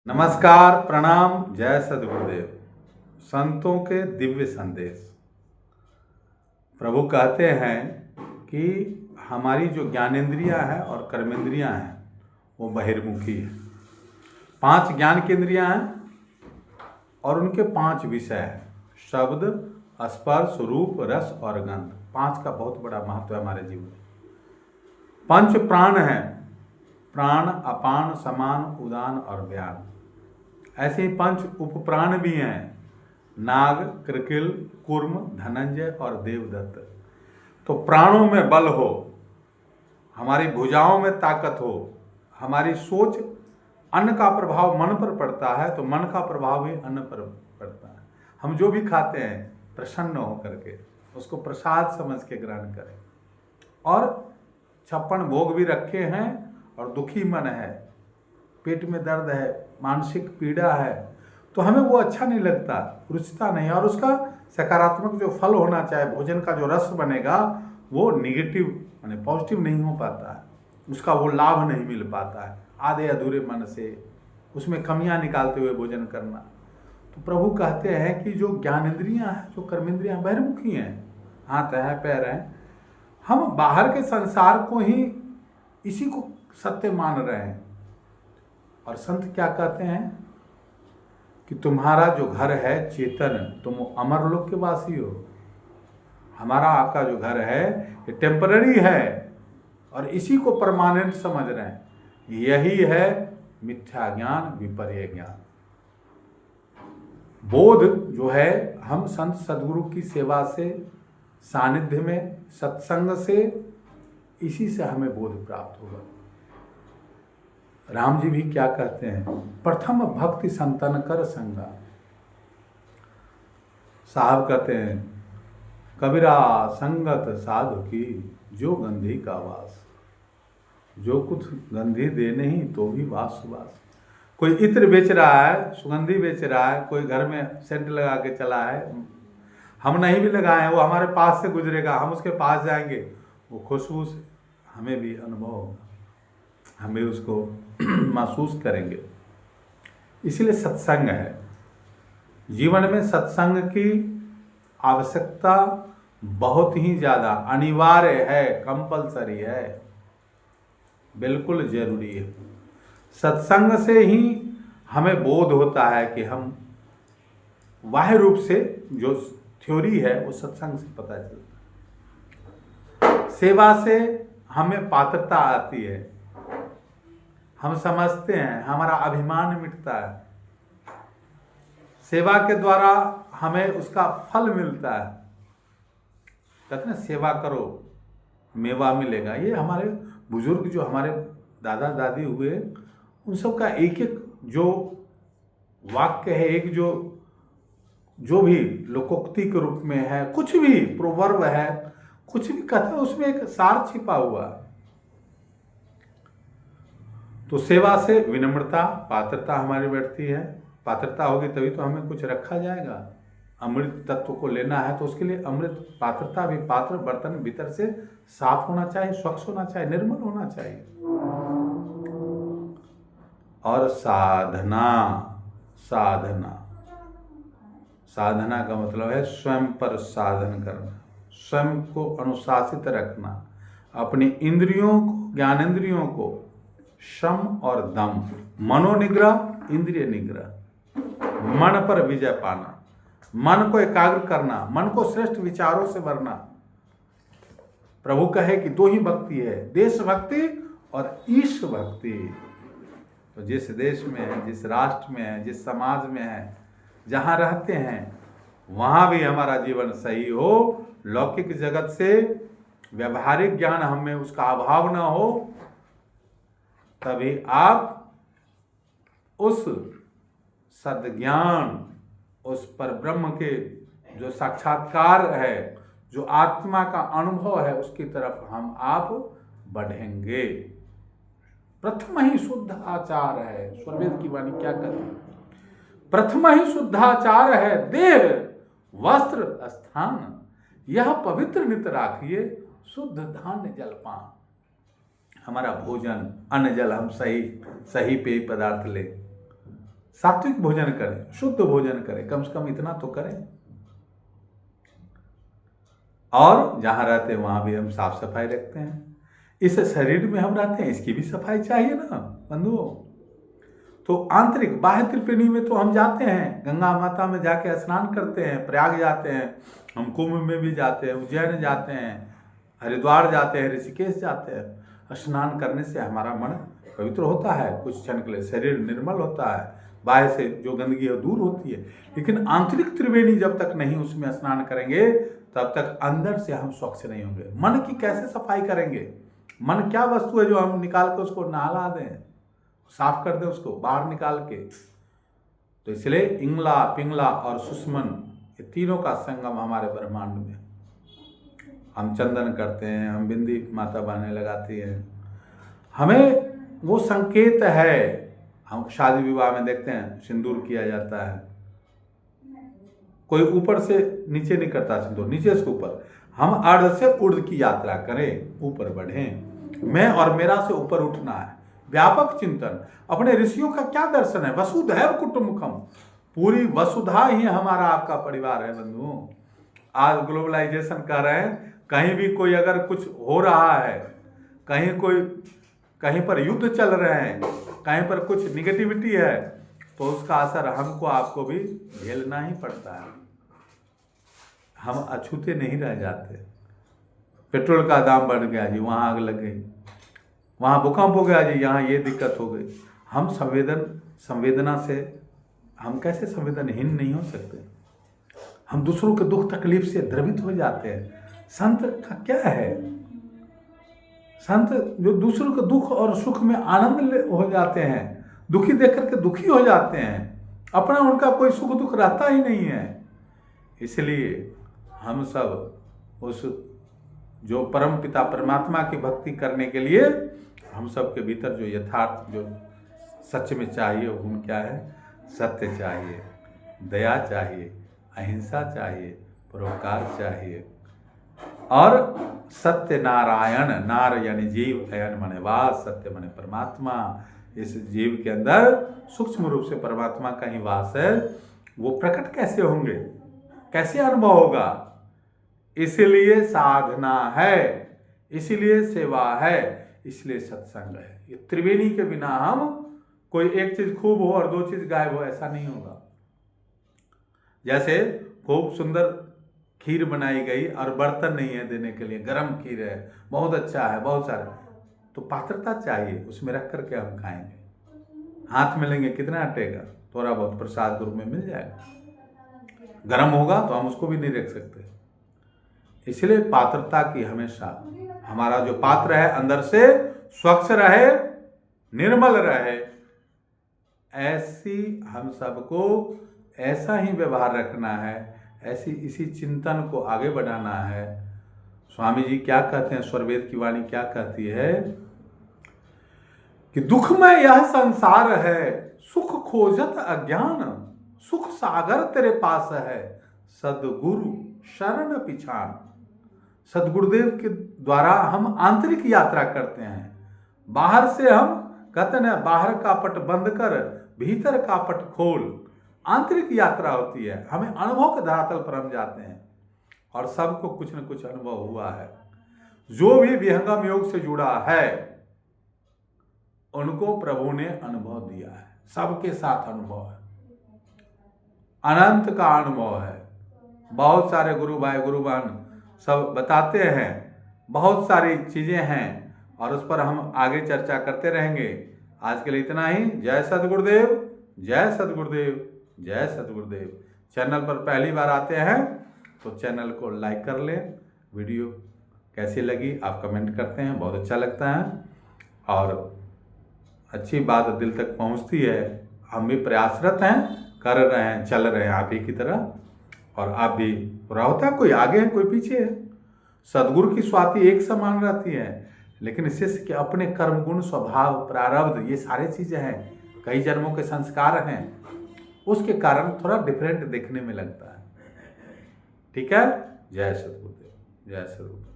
नमस्कार, प्रणाम, जय सद्गुरुदेव। संतों के दिव्य संदेश। प्रभु कहते हैं कि हमारी जो ज्ञानेंद्रियां हैं और कर्मेंद्रियां हैं वो बहिर्मुखी है। 5 ज्ञान की इंद्रियां हैं और उनके 5 विषय हैं: शब्द, स्पर्श, रूप, रस और गंध। 5 का बहुत बड़ा महत्व है हमारे जीवन में। 5 प्राण हैं: प्राण, अपान, समान, उदान और व्यान। ऐसे ही 5 उपप्राण भी हैं: नाग, कृकिल, कूर्म, धनंजय और देवदत्त। तो प्राणों में बल हो, हमारी भुजाओं में ताकत हो, हमारी सोच, अन्न का प्रभाव मन पर पड़ता है तो मन का प्रभाव भी अन्न पर पड़ता है। हम जो भी खाते हैं प्रसन्न हो करके उसको प्रसाद समझ के ग्रहण करें। और 56 भोग भी रखे हैं और दुखी मन है, पेट में दर्द है, मानसिक पीड़ा है, तो हमें वो अच्छा नहीं लगता, रुचता नहीं, और उसका सकारात्मक जो फल होना चाहिए, भोजन का जो रस बनेगा वो निगेटिव यानी पॉजिटिव नहीं हो पाता है, उसका वो लाभ नहीं मिल पाता है। आधे अधूरे मन से उसमें कमियां निकालते हुए भोजन करना। तो प्रभु कहते हैं कि जो ज्ञानेंद्रियां हैं, जो कर्मेंद्रियां बहिर्मुखी हैं, हाथ है, पैर हैं, हम बाहर के संसार को ही इसी को सत्य मान रहे हैं। और संत क्या कहते हैं कि तुम्हारा जो घर है चेतन, तुम अमर लोक के वासी हो। हमारा आपका जो घर है ये टेम्पररी है और इसी को परमानेंट समझ रहे हैं। यही है मिथ्या ज्ञान, विपर्य ज्ञान। बोध जो है, हम संत सद्गुरु की सेवा से, सानिध्य में, सत्संग से, इसी से हमें बोध प्राप्त होगा। राम जी भी क्या कहते हैं, प्रथम भक्ति संतन कर संगा। साहब कहते हैं, कबीरा संगत साधु की जो गंधी का वास। जो कुछ गंधी दे नहीं तो भी वास सुवास। कोई इत्र बेच रहा है, सुगंधी बेच रहा है, कोई घर में सेंट लगा के चला है, हम नहीं भी लगाए हैं, वो हमारे पास से गुजरेगा, हम उसके पास जाएंगे, वो खुशबू से हमें भी अनुभव होगा, हमें उसको महसूस करेंगे। इसलिए सत्संग है। जीवन में सत्संग की आवश्यकता बहुत ही ज़्यादा अनिवार्य है, कंपलसरी है, बिल्कुल जरूरी है। सत्संग से ही हमें बोध होता है कि हम बाह्य रूप से जो थ्योरी है वो सत्संग से पता चलता है। सेवा से हमें पात्रता आती है, हम समझते हैं, हमारा अभिमान मिटता है। सेवा के द्वारा हमें उसका फल मिलता है। कहते हैं सेवा करो मेवा मिलेगा। ये हमारे बुजुर्ग जो हमारे दादा दादी हुए, उन सब का एक एक जो वाक्य है, एक जो भी लोकोक्ति के रूप में है, कुछ भी प्रोवर्ब है, कुछ भी कहते हैं, उसमें एक सार छिपा हुआ है। तो सेवा से विनम्रता, पात्रता हमारी बढ़ती है। पात्रता होगी तभी तो हमें कुछ रखा जाएगा। अमृत तत्व को लेना है तो उसके लिए अमृत पात्रता भी, पात्र बर्तन भीतर से साफ होना चाहिए, स्वच्छ होना चाहिए, निर्मल होना चाहिए। और साधना, साधना साधना का मतलब है स्वयं पर साधन करना, स्वयं को अनुशासित रखना, अपनी इंद्रियों को, ज्ञानेंद्रियों को शम और दम, मनोनिग्रह, इंद्रिय निग्रह, मन पर विजय पाना, मन को एकाग्र करना, मन को श्रेष्ठ विचारों से भरना। प्रभु कहे कि 2 ही भक्ति है, देश भक्ति और ईश भक्ति। तो जिस देश में है, जिस राष्ट्र में है, जिस समाज में है, जहाँ रहते हैं, वहाँ भी हमारा जीवन सही हो, लौकिक जगत से व्यवहारिक ज्ञान हमें उसका अभाव न हो, तभी आप उस सद्ज्ञान, उस पर ब्रह्म के जो साक्षात्कार है, जो आत्मा का अनुभव है, उसकी तरफ हम आप बढ़ेंगे। प्रथम ही शुद्ध आचार है। स्वरवेद की वाणी क्या कहती है, प्रथम ही शुद्धाचार है, देह वस्त्र स्थान, यह पवित्र नित राखिए, शुद्ध धान्य जलपान। हमारा भोजन, अन्न, जल, हम सही पेय पदार्थ लें, सात्विक भोजन करें, शुद्ध भोजन करें, कम से कम इतना तो करें। और जहाँ रहते हैं वहाँ भी हम साफ सफाई रखते हैं। इस शरीर में हम रहते हैं, इसकी भी सफाई चाहिए ना बंधुओं। तो आंतरिक बाह्य त्रिवेणी में तो हम जाते हैं, गंगा माता में जाके स्नान करते हैं, प्रयाग जाते हैं, हम कुंभ में भी जाते हैं, उज्जैन जाते हैं, हरिद्वार जाते हैं, ऋषिकेश जाते हैं। स्नान करने से हमारा मन पवित्र होता है, कुछ क्षण के लिए शरीर निर्मल होता है, बाहर से जो गंदगी है दूर होती है। लेकिन आंतरिक त्रिवेणी जब तक नहीं उसमें स्नान करेंगे तब तक अंदर से हम स्वच्छ नहीं होंगे। मन की कैसे सफाई करेंगे? मन क्या वस्तु है जो हम निकाल के उसको नहला दें, साफ कर दें उसको बाहर निकाल के? तो इसलिए इंगला, पिंगला और सुषमन, ये तीनों का संगम हमारे ब्रह्मांड में। हम चंदन करते हैं, हम बिंदी माता बहने लगाती हैं, हमें वो संकेत है। हम शादी विवाह में देखते हैं सिंदूर किया जाता है, कोई ऊपर से नीचे नहीं करता सिंदूर, नीचे से ऊपर। हम अर्ध से ऊर्ध्व की यात्रा करें, ऊपर बढ़ें, मैं और मेरा से ऊपर उठना है। व्यापक चिंतन। अपने ऋषियों का क्या दर्शन है? वसुधैव कुटुंबकम, पूरी वसुधा ही हमारा आपका परिवार है बंधुओं। आज ग्लोबलाइजेशन कर रहे हैं, कहीं भी कोई अगर कुछ हो रहा है, कहीं पर युद्ध चल रहे हैं, कहीं पर कुछ निगेटिविटी है, तो उसका असर हमको आपको भी झेलना ही पड़ता है। हम अछूते नहीं रह जाते। पेट्रोल का दाम बढ़ गया जी, वहाँ आग लग गई, वहाँ भूकंप हो गया जी, यहाँ ये दिक्कत हो गई। हम संवेदना से हम कैसे संवेदनहीन नहीं हो सकते? हम दूसरों के दुख तकलीफ से द्रवित हो जाते हैं। संत का क्या है? संत जो दूसरों के दुख और सुख में आनंद हो जाते हैं, दुखी देख करके दुखी हो जाते हैं, अपना उनका कोई सुख दुख रहता ही नहीं है। इसलिए हम सब उस जो परम पिता परमात्मा की भक्ति करने के लिए हम सब के भीतर जो यथार्थ जो सच में चाहिए वो गुण क्या है? सत्य चाहिए, दया चाहिए, अहिंसा चाहिए, परोपकार चाहिए और सत्य नारायण, नार यानी जीव, अयन माने वास, सत्य माने परमात्मा। इस जीव के अंदर सूक्ष्म रूप से परमात्मा का ही वास है। वो प्रकट कैसे होंगे, कैसे अनुभव होगा? इसीलिए साधना है, इसीलिए सेवा है, इसलिए सत्संग है। ये त्रिवेणी के बिना हम कोई एक चीज खूब हो और दो चीज गायब हो, ऐसा नहीं होगा। जैसे खूब सुंदर खीर बनाई गई और बर्तन नहीं है देने के लिए, गरम खीर है, बहुत अच्छा है, बहुत सारा, तो पात्रता चाहिए, उसमें रख करके हम खाएंगे। हाथ में लेंगे कितना हटेगा? थोड़ा बहुत प्रसाद रूप में मिल जाएगा। गरम होगा तो हम उसको भी नहीं रख सकते। इसलिए पात्रता की हमेशा, हमारा जो पात्र है अंदर से स्वच्छ रहे, निर्मल रहे, ऐसी हम सबको ऐसा ही व्यवहार रखना है, ऐसी इसी चिंतन को आगे बढ़ाना है। स्वामी जी क्या कहते हैं, स्वरवेद की वाणी क्या कहती है कि दुख में यह संसार है, सुख खोजत अज्ञान, सुख सागर तेरे पास है, सदगुरु शरण पिछान। सदगुरुदेव के द्वारा हम आंतरिक यात्रा करते हैं। बाहर से हम कहते हैं बाहर का पट बंद कर भीतर का पट खोल, आंतरिक यात्रा होती है। हमें अनुभव के धरातल पर हम जाते हैं और सबको कुछ न कुछ अनुभव हुआ है। जो भी विहंगम योग से जुड़ा है उनको प्रभु ने अनुभव दिया है, सबके साथ अनुभव है, अनंत का अनुभव है। बहुत सारे गुरु भाई गुरु बहन सब बताते हैं, बहुत सारी चीजें हैं और उस पर हम आगे चर्चा करते रहेंगे। आज के लिए इतना ही। जय सद्गुरुदेव, जय सद्गुरुदेव, जय सद्गुरुदेव। चैनल पर पहली बार आते हैं तो चैनल को लाइक कर लें। वीडियो कैसी लगी आप कमेंट करते हैं, बहुत अच्छा लगता है और अच्छी बात दिल तक पहुंचती है। हम भी प्रयासरत हैं, कर रहे हैं, चल रहे हैं आप ही की तरह। और आप भी, पूरा होता है, कोई आगे है कोई पीछे है। सदगुरु की स्वाति एक समान रहती है, लेकिन शिष्य के अपने कर्म गुण, स्वभाव, प्रारब्ध, ये सारी चीजें हैं, कई जन्मों के संस्कार हैं, उसके कारण थोड़ा डिफरेंट देखने में लगता है। ठीक है। जय सद्गुरुदेव, जय सद्गुरुदेव।